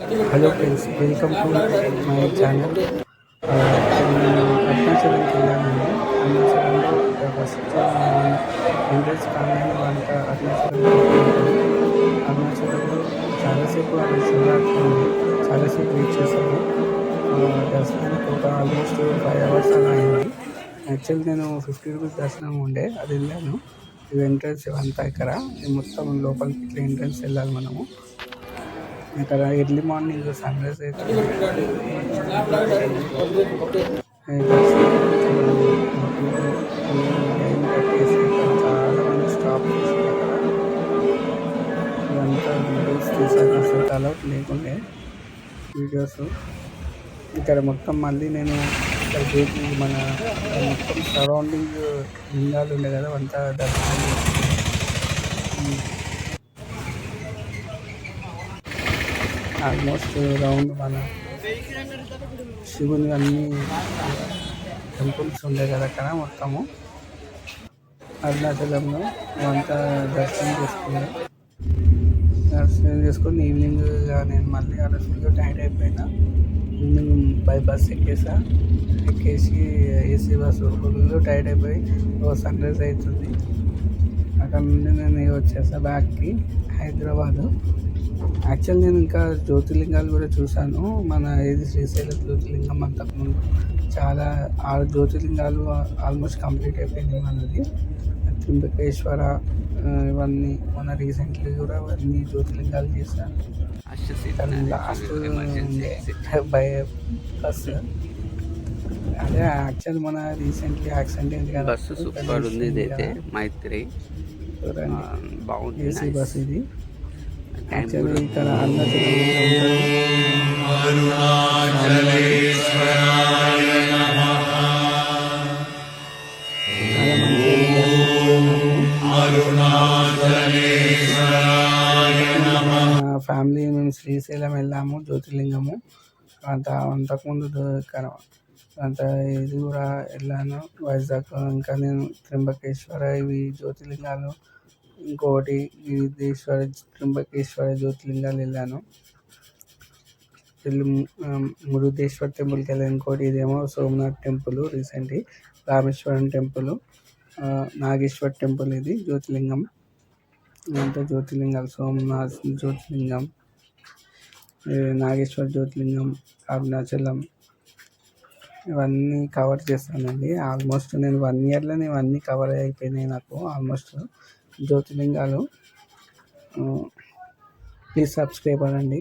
Hello friends, welcome to my channel. నేను అరుణాచలంకి వెళ్ళానండి. అరుణాచలంలో ఫస్ట్ ఎంట్రెన్స్ కాగానే వంట అరుణాచలంలో అరుణాచలంలో చాలాసేపు అది శివరాత్రి ఉంది. చాలాసేపు వెయిట్ చేశాను. దర్శనానికి ఒక ఆల్మోస్ట్ 5 hours అలా అయింది. యాక్చువల్లీ నేను 50 రూపీస్ దర్శనం ఉండే, అది వెళ్ళాను. ఇది ఎంట్రన్స్ ఇవంతా ఇక్కడ మొత్తం లోపలికి ఇట్లా ఎంట్రన్స్ వెళ్ళాలి మనము. ఇక్కడ ఎర్లీ మార్నింగ్ సన్ రైజ్ అయితే లైన్ కట్టేసి చాలా మంది స్టాప్ చేసి అక్కడ ఇదంతా వీడియోస్ తీసాను. అసలు అలౌట్ లేకుండే వీడియోస్. ఇక్కడ మొత్తం మళ్ళీ నేను ఇక్కడ గేట్ మన మొత్తం సరౌండింగ్ లింగాలు ఉండే కదా, అంతా దర్శనం ఆల్మోస్ట్ రౌండ్ మన శివుని అన్ని టెంపుల్స్ ఉండే కదా అక్కడ మొత్తము అరుణాచలంలో. అంతా దర్శనం చేసుకుని ఈవినింగ్ నేను మళ్ళీ అలా ఫుల్గా టైర్డ్ అయిపోయినా. ఈవినింగ్ బై బస్ ఎక్కేసి ఏసీ బస్సు ఫుల్ టైర్డ్ అయిపోయి సన్ రైజ్ అవుతుంది. అక్కడ నుండి నేను వచ్చేసా బ్యాక్కి హైదరాబాదు. యాక్చువల్ నేను ఇంకా జ్యోతిర్లింగాలు కూడా చూశాను. మన శ్రీశైలం జ్యోతిర్లింగం అంతకుముందు చాలా 6 జ్యోతిర్లింగాలు ఆల్మోస్ట్ కంప్లీట్ అయిపోయినాయి మనది. త్రింబకేశ్వర ఇవన్నీ మన రీసెంట్లీ కూడా అన్ని జ్యోతిర్లింగాలు చేశాను. లాస్ట్ బై బస్ అదే యాక్చువల్ మన రీసెంట్లీ యాక్సిడెంట్ అయింది కదా, బస్సు సూపర్ ఉంది. ఇదైతే మైత్రి బాగుంది, ఏసీ బస్ ఇది. యాక్చువల్లీ ఇక్కడ ఫ్యామిలీ మేము శ్రీశైలం వెళ్ళాము, జ్యోతిర్లింగము అంతకుముందు అంత ఇది కూడా వెళ్ళాను, వైజాగ్. ఇంకా నేను త్రింబకేశ్వర ఇవి జ్యోతిర్లింగాలు, ఇంకొకటి త్రింబకేశ్వర జ్యోతిర్లింగాలు వెళ్ళాను. మురుదేశ్వర టెంపుల్కి వెళ్ళాను. ఇంకోటి ఇదేమో Somnath temple, recently Rameswaram temple, Nageshwar temple. ఇది జ్యోతిర్లింగం అంటే జ్యోతిర్లింగాలు సోమనాథ్ జ్యోతిర్లింగం, నాగేశ్వర్ జ్యోతిర్లింగం, అరుణాచలం ఇవన్నీ కవర్ చేస్తానండి. ఆల్మోస్ట్ నేను 1 yearలో ఇవన్నీ కవర్ అయిపోయినాయి నాకు ఆల్మోస్ట్ జ్యోతిర్లింగాలు. ప్లీజ్ సబ్స్క్రైబ్ అవ్వండి.